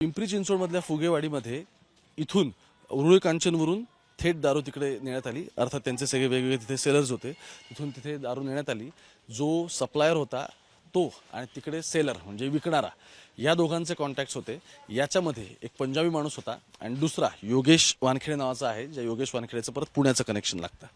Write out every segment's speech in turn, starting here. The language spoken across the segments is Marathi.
पिंपरी चिंचवडमधल्या फुगेवाडीमध्ये इथून उरुळी कांचनवरून थेट दारू तिकडे नेण्यात आली। अर्थात त्यांचे सगळे वेगवेगळे तिथे सेलर्स होते, तिथून तिथे दारू नेण्यात आली। जो सप्लायर होता तो आणि तिकडे सेलर म्हणजे विकणारा, या दोघांचे कॉन्टॅक्ट्स होते। याच्यामध्ये एक पंजाबी माणूस होता आणि दुसरा योगेश वानखेडे नावाचा आहे, ज्या योगेश वानखेडेचं परत पुण्याचं कनेक्शन लागतं।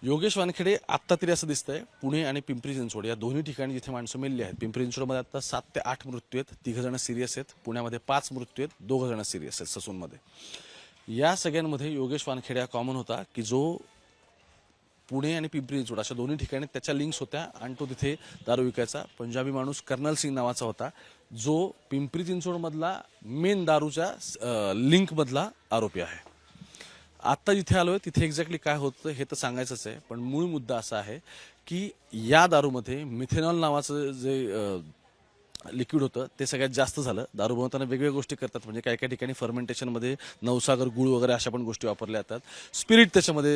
योगेश वानखेडे आत्ता तरी असं दिसतंय पुणे आणि पिंपरी चिंचवड या दोन्ही ठिकाणी जिथे माणसं मेलेली आहेत। पिंपरी चिंचवडमध्ये आता 7 ते 8 मृत्यू आहेत, 3 जण सिरियस आहेत। पुण्यामध्ये 5 मृत्यू आहेत, 2 जण सिरियस आहेत ससूनमध्ये। या सगळ्यांमध्ये योगेश वानखेडे हा कॉमन होता की जो पुणे आणि पिंपरी चिंचवड अशा दोन्ही ठिकाणी त्याच्या लिंक्स होत्या आणि तो तिथे दारू विकायचा। पंजाबी माणूस कर्नल सिंग नावाचा होता, जो पिंपरी चिंचवडमधला मेन दारूच्या लिंकमधला आरोपी आहे। आता जिथे आलोय तिथे एक्झॅक्टली काय होतं हे तर सांगायचंच आहे, पण मूळ मुद्दा असा आहे की या दारूमध्ये मिथेनॉल नावाचं जे लिक्विड होतं ते सगळ्यात जास्त झालं। दारू बनवताना वेगवेगळ्या गोष्टी करतात, म्हणजे काही काही ठिकाणी फर्मेंटेशनमध्ये नवसागर गुळ वगैरे अशा पण गोष्टी वापरल्या जातात, स्पिरिट त्याच्यामध्ये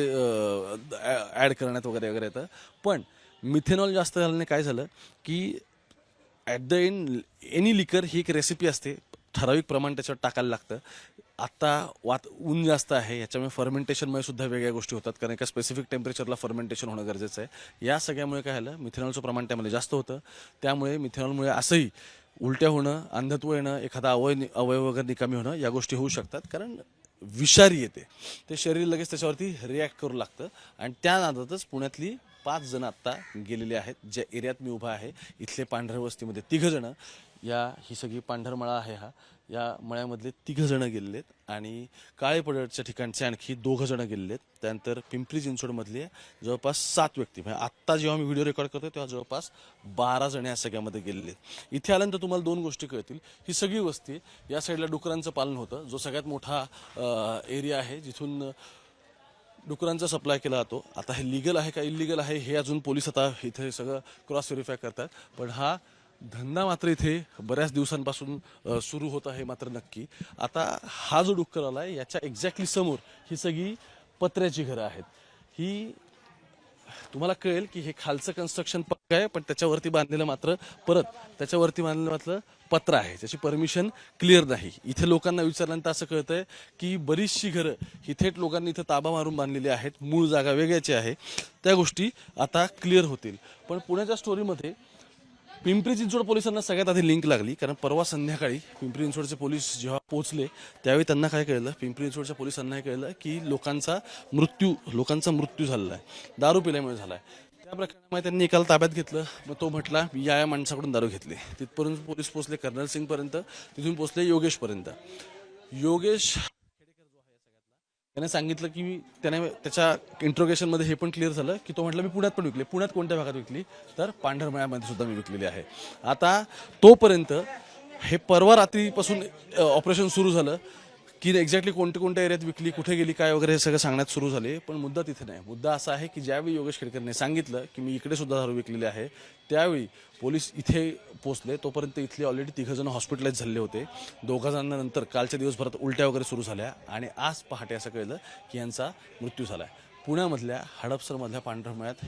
ॲड करण्यात वगैरे वगैरे येतं। पण मिथेनॉल जास्त झाल्याने काय झालं की ॲट द एंड एनी लिकर ही एक रेसिपी असते, ठराविक प्रमाण त्याच्यावर टाकायला लागतं। आता ऊन जास्त आहे, याच्यामुळे फर्मेंटेशनमुळे सुद्धा वेगळ्या गोष्टी होतात, कारण एका स्पेसिफिक टेम्परेचरला फर्मेंटेशन होणं गरजेचं आहे। या सगळ्यामुळे काय झालं, मिथेनॉलचं प्रमाण त्यामध्ये जास्त होतं। त्यामुळे मिथेनॉलमुळे असंही उलट्या होणं, अंधत्व येणं, एखादा अवयव वगैरे निकामी होणं या गोष्टी होऊ शकतात, कारण विषारी येते, ते शरीर लगेच त्याच्यावरती रिॲक्ट करू लागतं। आणि त्या नादातच पुण्यातली 5 जण आत्ता गेलेली आहेत। ज्या एरियात मी उभा आहे इथले पांढर वस्तीमध्ये 3 जण, ही सगळी पांढरमळा आहे, या मळ्यामधले 3 जण गेलेले आहेत आणि काळे पडळच्या ठिकाणचे आणखी 2 जण गेलेले आहेत। त्यानंतर पिंपरी चिंचवडमधले जवळपास 7 व्यक्ती, म्हणजे आत्ता जेव्हा मी व्हिडिओ रेकॉर्ड करतो तेव्हा जवळपास 12 जण या सगळ्यामध्ये गेलेले आहेत। इथे आल्यानंतर तुम्हाला 2 गोष्टी कळतील। ही सगळी वस्ती, या साईडला डुकरांचं पालन होतं, जो सगळ्यात मोठा एरिया आहे जिथून डुकरांचा सप्लाय केला जातो। आता हे लीगल आहे का इलिगल आहे हे अजून पोलीस आता इथे सगळं क्रॉस व्हेरीफाय करतात, पण हा धंदा मात्र इथे बऱ्याच दिवसांपासून सुरू होत आहे मात्र नक्की। आता हा जो डुक्कर आला आहे याच्या एक्झॅक्टली समोर ही सगळी पत्र्याची घरं आहेत। ही तुम्हाला कळेल की हे खालचं कन्स्ट्रक्शन पक्का आहे, पण त्याच्यावरती बांधलेलं मात्र पत्र आहे, ज्याची परमिशन क्लिअर नाही। इथे लोकांना विचारल्यानंतर असं कळतंय की बरीचशी घरं ही थेट लोकांनी इथं ताबा मारून बांधलेली आहेत, मूळ जागा वेगळ्याची आहे। त्या गोष्टी आता क्लिअर होतील। पण पुण्याच्या स्टोरीमध्ये पिंपरी चिंचवड पोलिसांना सगळ्यात आधी लिंक लागली, कारण परवा संध्याकाळी पिंपरी चिंचवडचे पोलीस जेव्हा पोहोचले त्यावेळी त्यांना काय कळलं, पिंपरी चिंचवडच्या पोलिसांना कळलं की लोकांचा मृत्यू झालेला आहे, दारू पिल्यामुळे झाला आहे। त्या प्रकरणामुळे त्यांनी एकाला ताब्यात घेतलं। मग तो म्हटला मी या माणसाकडून दारू घेतली। तिथपर्यंत पोलीस पोहोचले कर्नल सिंगपर्यंत, तिथून पोहोचले योगेशपर्यंत। योगेश त्याने सांगितलं की त्याने त्याच्या इंट्रोगेशनमध्ये हे पण क्लिअर झालं की तो म्हटलं मी पुण्यात पण विकले। पुण्यात कोणत्या भागात विकली, तर पांढरमळ्यामध्ये सुद्धा मी विकलेली आहे। आता तोपर्यंत हे परवा रात्रीपासून ऑपरेशन सुरू झालं की एक्झॅक्टली कोणत्या एरियात विकली, कुठे गेली, काय वगैरे हे सगळं सांगण्यात सुरू झाले। पण मुद्दा तिथे नाही, मुद्दा असा आहे की ज्यावेळी योगेश खेडकरने सांगितलं की मी इकडे सुद्धा दारू विकलेली आहे, त्यावेळी पोलीस इथे पोहोचले। तोपर्यंत इथले ऑलरेडी 3 जण हॉस्पिटलाइज झाले होते। 2 जणांनंतर कालच्या दिवसभरात उलट्या वगैरे सुरू झाल्या आणि आज पहाटे असं कळलं की यांचा मृत्यू झाला आहे। पुण्यामधल्या हडपसरमधल्या पांढरमळ्यात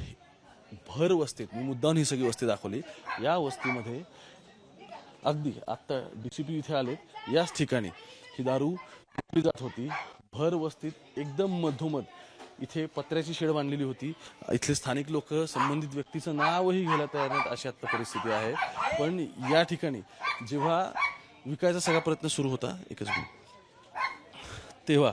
भर वस्तीत, मी मुद्दाम ही सगळी वस्ती दाखवली, या वस्तीमध्ये अगदी आत्ता DCP इथे आले, याच ठिकाणी ही दारू विकली जात होती। भर वस्तीत एकदम मधोमध इथे पत्र्याची शेड बांधलेली होती। इथले स्थानिक लोक संबंधित व्यक्तीचं नावही घ्यायला तयार नाहीत, अशी आत्ता परिस्थिती आहे। पण या ठिकाणी जेव्हा विकायचा सगळा प्रयत्न सुरू होता, एकच तेव्हा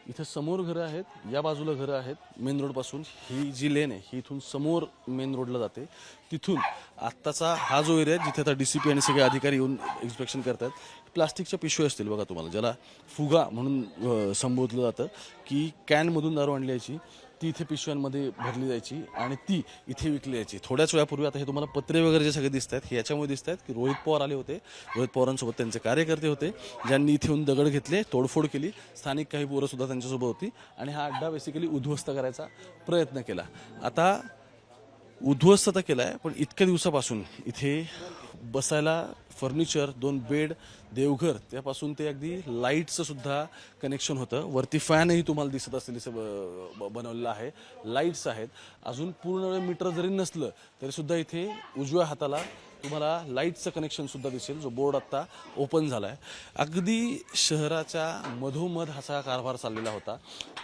इथे समोर घरं आहेत, या बाजूला घरं आहेत। मेन रोडपासून ही जी लेन आहे ही इथून समोर मेन रोडला जाते। तिथून आत्ताचा हा जो एरिया जिथे आता DCP आणि सगळे अधिकारी येऊन इन्स्पेक्शन करतात, प्लास्टिकच्या पिशव्या असतील बघा तुम्हाला, ज्याला फुगा म्हणून संबोधलं जातं, की कॅनमधून दारू आणली जायची, ती इथे पिशव्यांमध्ये भरली जायची आणि ती इथे विकली जायची। थोड्याच वेळापूर्वी आता हे तुम्हाला पत्रे वगैरे जे सगळे दिसत आहेत हे याच्यामुळे दिसत आहेत की रोहित पवार आले होते, रोहित पवारांसोबत त्यांचे कार्यकर्ते होते, ज्यांनी इथे येऊन दगड घेतले, तोडफोड केली, स्थानिक काही पोरं सुद्धा त्यांच्यासोबत होती आणि हा अड्डा बेसिकली उद्ध्वस्त करायचा प्रयत्न केला। आता उद्ध्वस्त तर केलाय, पण इतक्या दिवसापासून इथे बसायला फर्निचर, 2 बेड, देवघर, त्यापासून ते अगदी लाईटचं सुद्धा कनेक्शन होतं। वरती फॅनही तुम्हाला दिसत असलेली बनवलेला आहे, लाईट्स आहेत। अजून पूर्ण मीटर जरी नसलं तरी सुद्धा इथे उजव्या हाताला तुम्हाला लाईटचं कनेक्शन सुद्धा दिसेल, जो बोर्ड आता ओपन झाला आहे. अगदी शहराच्या मधोमध हा कारभार चाललेला होता.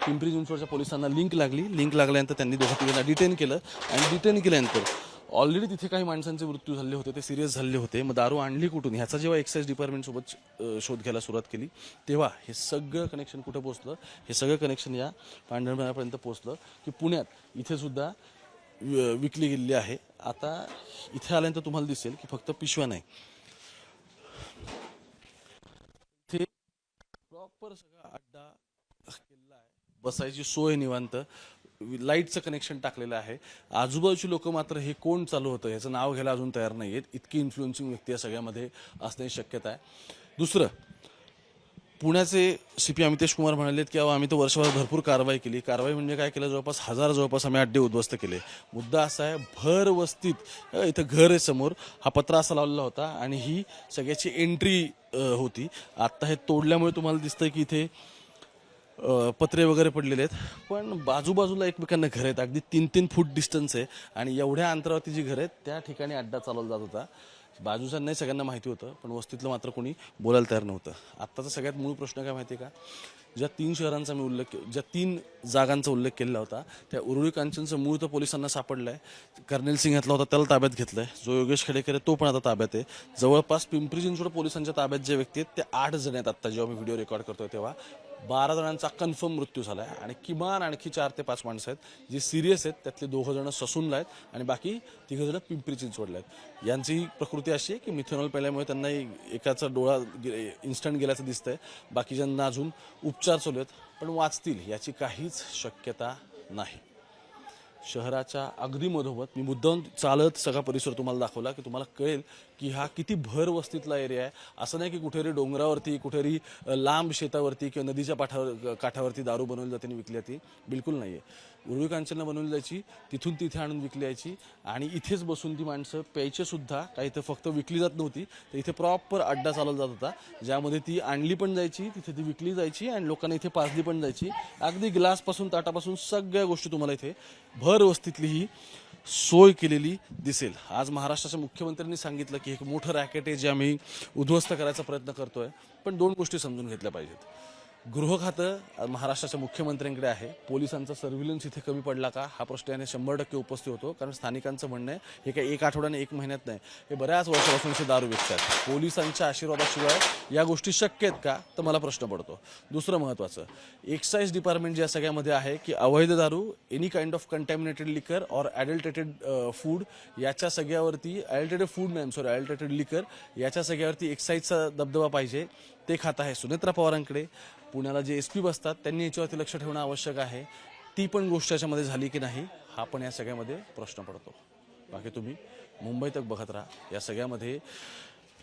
पिंपरी चिंचवडच्या पोलिसांना लिंक लागल्यानंतर त्यांनी दोघा तिघांना डिटेन केलं आणि डिटेन केल्यानंतर ऑलरेडी तिथे काही माणसांचे मृत्यू झाले होते, ते सिरियस झाले होते. मग दारू आणली कुठून ह्याचा जेव्हा एक्साईज डिपार्टमेंटसोबत शोध घ्यायला सुरुवात केली तेव्हा हे सगळं कनेक्शन कुठं पोहोचलं, हे सगळं कनेक्शन या पांढरपणापर्यंत पोहोचलं की पुण्यात इथे सुद्धा विकली गेलेली आहे. आता इथे आल्यानंतर तुम्हाला दिसेल की फक्त पिशव्या नाही, इथे प्रॉपर सगळा अड्डा केलेला आहे, बसायची सोय निवांत, लाईटचं कनेक्शन टाकलेलं आहे. आजूबाजूची लोक मात्र हे कोण चालू होतं ह्याचं नाव घ्यायला अजून तयार नाही आहेत. इतकी इन्फ्लुएन्सिंग व्यक्ती या सगळ्यामध्ये असण्याची शक्यता आहे. दुसरं, पुण्याचे सीपी अमितेश कुमार म्हणालेत की आम्ही तर वर्षभर भरपूर कारवाई केली. कारवाई म्हणजे काय केलं, जवळपास आम्ही अड्डे उद्ध्वस्त केले. मुद्दा असा आहे, भर वस्तीत इथं घर आहे समोर, हा पत्रा असा लावलेला होता आणि ही सगळ्याची एंट्री होती. आत्ता हे तोडल्यामुळे तुम्हाला दिसतंय की इथे पत्रे वगैरे पडलेले आहेत, पण बाजूबाजूला एकमेकांना घर आहेत, अगदी 3-3 फूट डिस्टन्स आहे आणि एवढ्या अंतरावरती जी घर आहेत त्या ठिकाणी अड्डा चालवला जात होता. बाजूचा नाही सगळ्यांना माहिती होतं, पण वस्तीतलं मात्र कोणी बोलायला तयार नव्हतं. आत्ताचा सगळ्यात मूळ प्रश्न काय माहिती आहे का, ज्या 3 जागांचा उल्लेख केलेला होता त्या उरुळी कांचनचं मूळ तर पोलिसांना सापडलं आहे. कर्नल सिंग यातला होता त्याला ताब्यात घेतलं आहे. जो योगेश खेडेकर आहे तो पण आता ताब्यात आहे. जवळपास पिंपरी चिंचवड पोलिसांच्या ताब्यात जे व्यक्ती आहेत ते 8 जण आहेत. आत्ता जेव्हा मी व्हिडिओ रेकॉर्ड करतोय तेव्हा 12 जणांचा कन्फर्म मृत्यू झाला आहे आणि किमान आणखी 4 ते 5 माणसं आहेत जी सिरियस आहेत. त्यातले 2 जण ससूनला आहेत आणि बाकी 3 जण पिंपरी चिंचवडला आहेत. यांची प्रकृती अशी आहे की मिथेनॉल प्यायल्यामुळे त्यांना एकाचा डोळा इन्स्टंट गेल्याचं दिसतंय, बाकीच्यांना अजून उपचार चालू आहेत, पण वाचतील याची काहीच शक्यता नाही. शहराच्या अगदी मधोमध मी मुद्दाम चालत सगळा परिसर तुम्हाला दाखवला की तुम्हाला कळेल की हा किती भर वस्तीतला एरिया आहे. असं नाही की कुठेतरी डोंगरावरती, कुठेतरी लांब शेतावरती किंवा नदीच्या काठावरती दारू बनवली जाते आणि विकली जाते, बिलकुल नाही आहे. उरुळी कांचनला बनवली जायची, तिथून तिथे आणून विकली जायची आणि इथेच बसून ती माणसं प्यायचे सुद्धा. काही तर फक्त विकली जात नव्हती, तर इथे प्रॉपर अड्डा चालवला जात होता, ज्यामध्ये ती आणली पण जायची, तिथे ती विकली जायची आणि लोकांना इथे पाजली पण जायची. अगदी ग्लासपासून ताटापासून सगळ्या गोष्टी तुम्हाला इथे भर वस्तीतली ही सोय केलेली दिसेल. आज महाराष्ट्राच्या मुख्यमंत्र्यांनी सांगितलं की एक मोठं रॅकेट आहे जे आम्ही उद्ध्वस्त करायचा प्रयत्न करतोय, पण 2 गोष्टी समजून घेतल्या पाहिजेत. गृह खातं महाराष्ट्राच्या मुख्यमंत्र्यांकडे आहे. पोलिसांचा सर्व्हिलन्स इथे कमी पडला का हा प्रश्न याने 100% उपस्थित होतो, कारण स्थानिकांचं म्हणणं आहे हे काही 1 आठवड्याने 1 महिन्यात नाही, हे बऱ्याच वर्षापासून इथे दारू विकतात. पोलिसांच्या आशीर्वादाशिवाय या गोष्टी शक्य आहेत का, तर मला प्रश्न पडतो. दुसरं महत्त्वाचं, एक्साईज डिपार्टमेंट या सगळ्यामध्ये आहे की अवैध दारू, एनी काइंड ऑफ कंटॅमिनेटेड लिकर ऑर ॲडल्टेटेड फूड, याच्या सगळ्यावरती ॲडल्टेटेड लिकर याच्या सगळ्यावरती एक्साईजचा दबदबा पाहिजे. ते खातं आहे सुनेत्रा पवारांकडे. पुण्याला जे SP बसतात त्यांनी याच्यावरती लक्ष ठेवणं आवश्यक आहे. ती पण गोष्ट याच्यामध्ये झाली की नाही हा पण या सगळ्यामध्ये प्रश्न पडतो. बाकी तुम्ही मुंबई तक बघत राहा. या सगळ्यामध्ये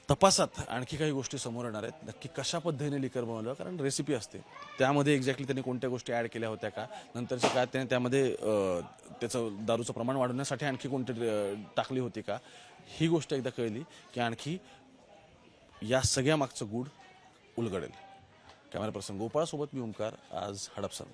तपासात आणखी काही गोष्टी समोर येणार आहेत. नक्की कशा पद्धतीने लिकर बनवलं, कारण रेसिपी असते त्यामध्ये एक्झॅक्टली त्यांनी कोणत्या गोष्टी ॲड केल्या होत्या का, नंतरच्या काळात त्याने त्यामध्ये त्याचं दारूचं प्रमाण वाढवण्यासाठी आणखी कोणती टाकली होती का, ही गोष्ट एकदा कळली की आणखी या सगळ्या मागचं गूढ उलगडेल. कॅमेरा पर्सन गोपाळ सोबत मी ओंकार, आज हडपसर.